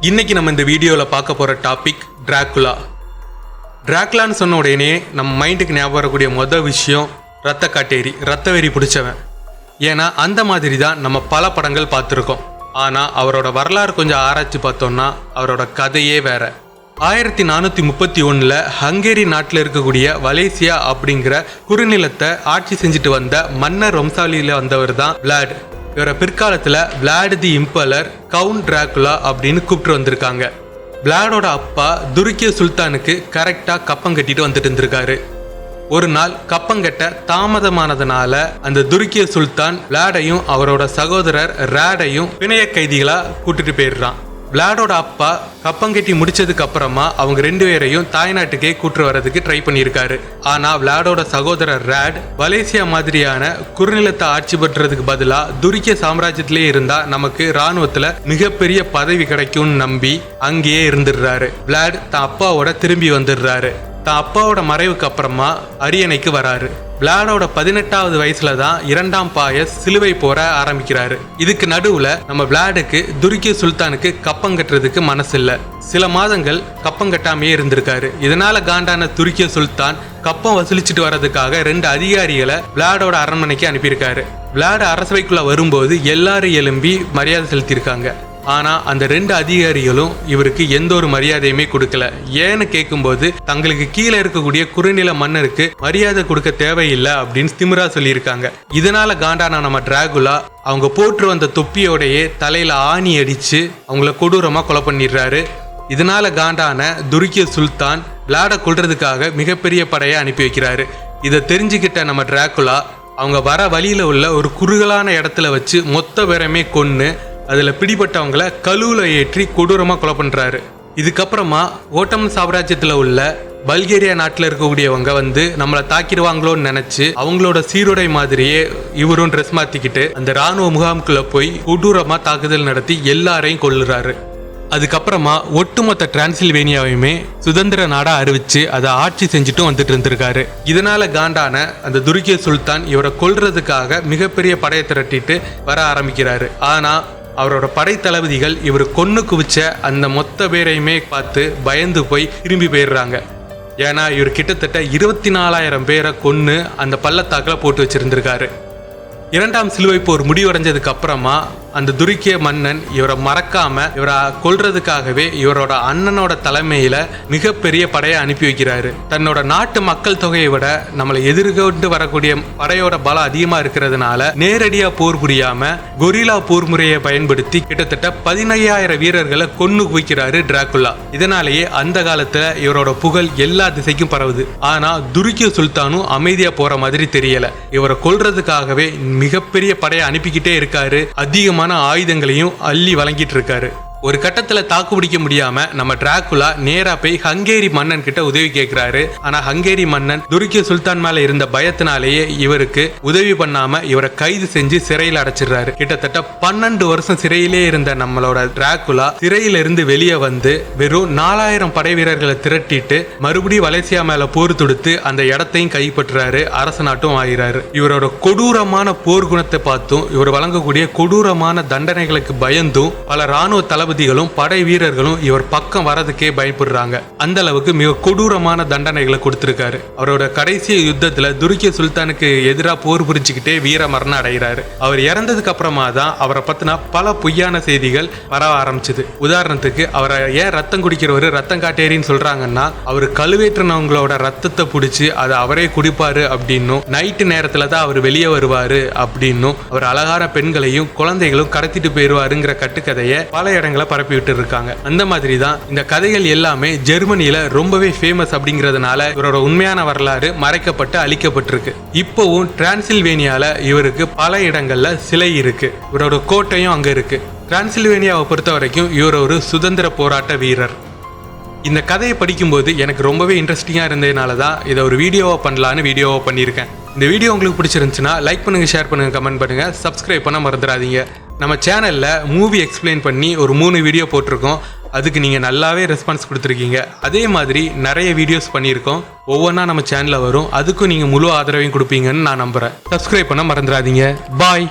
இன்னைக்கு நம்ம இந்த வீடியோவில் பார்க்க போகிற டாபிக் டிராகுலா. டிராகுலான்னு சொன்ன உடனே நம்ம மைண்டுக்கு ஞாபகம் வரக்கூடிய மொதல் விஷயம் ரத்த காட்டேரி, ரத்த வெறி பிடிச்சவன். ஏன்னா அந்த மாதிரி தான் நம்ம பல படங்கள் பார்த்துருக்கோம். ஆனால் அவரோட வரலாறு கொஞ்சம் ஆராய்ச்சி பார்த்தோம்னா அவரோட கதையே வேற. 1431 ஹங்கேரி நாட்டில் இருக்கக்கூடிய வலேசியா அப்படிங்கிற குறுநிலத்தை ஆட்சி செஞ்சுட்டு வந்த மன்னர் வம்சாவளியில் வந்தவர் தான் விளாட். இவரை பிற்காலத்தில் விளாட் தி இம்பலர், கவுண்ட் டிராகுலா அப்படின்னு கூப்பிட்டு வந்திருக்காங்க. விளாடோட அப்பா துருக்கிய சுல்தானுக்கு கரெக்டாக கப்பம் கட்டிட்டு வந்துட்டு இருந்திருக்காரு. ஒரு நாள் கப்பங்கட்ட தாமதமானதுனால அந்த துருக்கிய சுல்தான் விளாடையும் அவரோட சகோதரர் ரேடையும் பிணைய கைதிகளா கூட்டிட்டு போயிடுறான். விளாடோட அப்பா கப்பங்கட்டி முடிச்சதுக்கு அப்புறமா அவங்க 2 பேரையும் தாய்நாட்டுக்கே கூட்டு வர்றதுக்கு ட்ரை பண்ணியிருக்காரு. ஆனா விளாடோட சகோதரர் ரேட் வலேசியா மாதிரியான குறுநிலத்தை ஆட்சி பண்றதுக்கு பதிலா துருக்கிய சாம்ராஜ்யத்திலே இருந்தா நமக்கு இராணுவத்துல மிகப்பெரிய பதவி கிடைக்கும்னு நம்பி அங்கேயே இருந்துடுறாரு. விளாட் தான் அப்பாவோட திரும்பி வந்துடுறாரு. தான் அப்பாவோட மறைவுக்கு அப்புறமா அரியணைக்கு வராரு. விளாடோட 18வது வயசுல தான் 2ஆம் பாயஸ் சிலுவை போற ஆரம்பிக்கிறாரு. இதுக்கு நடுவுல நம்ம விளாடுக்கு துருக்கிய சுல்தானுக்கு கப்பம் கட்டுறதுக்கு மனசு இல்ல. சில மாதங்கள் கப்பம் கட்டாமையே இருந்திருக்காரு. இதனால காண்டான துருக்கிய சுல்தான் கப்பம் வசூலிச்சுட்டு வர்றதுக்காக 2 அதிகாரிகளை விளாடோட அரண்மனைக்கு அனுப்பியிருக்காரு. விளாடு அரசவைக்குள்ள வரும்போது எல்லாரும் எழும்பி மரியாதை செலுத்தியிருக்காங்க. ஆனா அந்த 2 அதிகாரிகளும் இவருக்கு எந்த ஒரு மரியாதையுமே கொடுக்கல. ஏன்னு கேட்கும்போது தங்களுக்கு கீழே இருக்கக்கூடிய குறுநில மன்னருக்கு மரியாதை கொடுக்க தேவையில்லை அப்படின்னு திமிரா சொல்லியிருக்காங்க. இதனால காண்டான நம்ம டிராகுலா அவங்க போட்டு வந்த தொப்பியோடையே தலையில ஆணி அடிச்சு அவங்கள கொடூரமா கொலை பண்ணிடுறாரு. இதனால காண்டான துருக்கிய சுல்தான் விளாட கொல்றதுக்காக மிகப்பெரிய படையை அனுப்பி வைக்கிறாரு. இதை தெரிஞ்சுக்கிட்ட நம்ம டிராகுலா அவங்க வர வழியில உள்ள ஒரு குறுகலான இடத்துல வச்சு மொத்த பேரமே கொன்னு அதில் பிடிபட்டவங்களை கழுவுல ஏற்றி கொடூரமாக கொலை பண்ணுறாரு. இதுக்கப்புறமா ஓட்டமன் சாம்ராஜ்யத்தில் உள்ள பல்கேரியா நாட்டில் இருக்கக்கூடியவங்க வந்து நம்மளை தாக்கிடுவாங்களோன்னு நினச்சி அவங்களோட சீருடை மாதிரியே இவரும் ட்ரெஸ் மாற்றிக்கிட்டு அந்த இராணுவ முகாமுக்குள்ளே போய் கொடூரமாக தாக்குதல் நடத்தி எல்லாரையும் கொல்லுறாரு. அதுக்கப்புறமா ஒட்டுமொத்த டிரான்சில்வேனியாவையுமே சுதந்திர நாடா அறிவிச்சு அதை ஆட்சி செஞ்சுட்டும் வந்துட்டு இருந்திருக்காரு. இதனால காண்டான அந்த துருக்கிய சுல்தான் இவரை கொல்றதுக்காக மிகப்பெரிய படையை திரட்டிட்டு வர ஆரம்பிக்கிறாரு. ஆனா அவரோட படை தளபதிகள் இவர் கொன்னு குவிச்ச அந்த மொத்த பேரையுமே பார்த்து பயந்து போய் திரும்பி போயிடுறாங்க. ஏன்னா இவர் கிட்டத்தட்ட 24,000 பேரை கொன்னு அந்த பள்ளத்தாக்கில் போட்டு வச்சிருந்திருக்காரு. 2ஆம் சிலுவை போர் முடிவடைஞ்சதுக்கு அப்புறமா அந்த துருக்கிய மன்னன் இவரை மறக்காம இவரை கொல்றதுக்காகவே இவரோட அண்ணனோட தலைமையில மிகப்பெரிய படையை அனுப்பி வைக்கிறாரு. தன்னோட நாட்டு மக்கள் தொகையை விட நம்மளை எதிர்கொண்டு வரக்கூடிய படையோட பலம் அதிகமா இருக்கிறதுனால நேரடியா போர் புரியாம கொரில்லா போர் முறையை பயன்படுத்தி கிட்டத்தட்ட 15,000 வீரர்களை கொன்னு குவிக்கிறாரு டிராகுலா. இதனாலேயே அந்த காலத்துல இவரோட புகழ் எல்லா திசைக்கும் பரவுது. ஆனா துருக்கிய சுல்தானும் அமைதியா போற மாதிரி தெரியல. இவரை கொல்றதுக்காகவே மிகப்பெரிய படையை அனுப்பிக்கிட்டே இருக்காரு. அதிகமான ஆயுதங்களையும் அள்ளி வழங்கிட்டு இருக்காரு. ஒரு கட்டத்துல தாக்கு பிடிக்க முடியாம நம்ம டிராகுலா நேரா போய் ஹங்கேரி மன்னன் கிட்ட உதவி கேட்கிறாரு. ஆனா ஹங்கேரி மன்னன் துருக்கிய சுல்தான் மேல இருந்த பயத்தினாலேயே இவருக்கு உதவி பண்ணாம இவரை கைது செஞ்சு சிறையில் அடைச்சிடுறாரு. கிட்டத்தட்ட 12 வருஷம் சிறையிலே இருந்த நம்மளோட டிராகுலா சிறையில இருந்து வெளியே வந்து வெறும் 4,000 படை வீரர்களை திரட்டிட்டு மறுபடியும் வலேசியா மேல போர் தொடுத்து அந்த இடத்தையும் கைப்பற்றுறாரு. அரச நாட்டும் ஆகிறாரு. இவரோட கொடூரமான போர் குணத்தை பார்த்தும் இவர் வழங்கக்கூடிய கொடூரமான தண்டனைகளுக்கு பயந்தும் பல இராணுவ தளபதிகளும் படை வீரர்களும் இவர் பக்கம் வரதுக்கே பயப்படுறாங்க. அந்த அளவுக்கு மிக கொடூரமான தண்டனைகளை கொடுத்திருக்காரு. அவரோட கடைசி யுத்தத்துல துருக்கிய சுல்தானுக்கு எதிராக போர் புரிஞ்சுக்கிட்டே வீர மரணம் அடைகிறாரு. அவர் இறந்ததுக்கு அப்புறமா தான் அவரை பத்தின பல பொய்யான செய்திகள் வர ஆரம்பிச்சது. உதாரணத்துக்கு அவரை ஏன் ரத்தம் குடிக்கிறவரு ரத்தம் காட்டேரின்னு சொல்றாங்கன்னா அவர் கழுவேற்றினவங்களோட ரத்தத்தை பிடிச்சி அதை அவரே குடிப்பாரு அப்படின்னும் நைட்டு நேரத்துல தான் அவர் வெளியே வருவாரு அப்படின்னும் அவர் அழகான பெண்களையும் குழந்தைகளும் கடத்திட்டு போயிருவாருங்கிற கட்டுக்கதையை பல இடங்கள் பரப்பி விட்டு இருக்காங்க. அந்த மாதிரி தான் இந்த கதைகள் எல்லாமே ஜெர்மனியில ரொம்பவே ஃபேமஸ் அப்படிங்கிறதுனால இவரோட உண்மையான வரலாறு மறைக்கப்பட்டு அழிக்கப்பட்டிருக்கு. இப்போவும் டிரான்சில்வேனியால இவருக்கு பல இடங்கள்ல சிலை இருக்கு. இவரோட கோட்டையும் அங்க இருக்கு. டிரான்சில்வேனியாவை பொறுத்த வரைக்கும் இவர் ஒரு சுதந்திர போராட்ட வீரர். இந்த கதையை படிக்கும்போது எனக்கு ரொம்பவே இன்ட்ரெஸ்டிங்காக இருந்ததுனால தான் இதை ஒரு வீடியோவாக பண்ணலான்னு வீடியோவாக பண்ணியிருக்கேன். இந்த வீடியோ உங்களுக்கு பிடிச்சிருந்துச்சுன்னா லைக் பண்ணுங்கள், ஷேர் பண்ணுங்கள், கமெண்ட் பண்ணுங்கள், சப்ஸ்கிரைப் பண்ண மறந்துடாதீங்க. நம்ம சேனலில் மூவி எக்ஸ்பிளைன் பண்ணி ஒரு 3 வீடியோ போட்டிருக்கோம். அதுக்கு நீங்கள் நல்லாவே ரெஸ்பான்ஸ் கொடுத்துருக்கீங்க. அதே மாதிரி நிறைய வீடியோஸ் பண்ணியிருக்கோம். ஒவ்வொன்றா நம்ம சேனலில் வரும். அதுக்கும் நீங்கள் முழு ஆதரவையும் கொடுப்பீங்கன்னு நான் நம்புகிறேன். சப்ஸ்கிரைப் பண்ண மறந்துடாதீங்க. பாய்.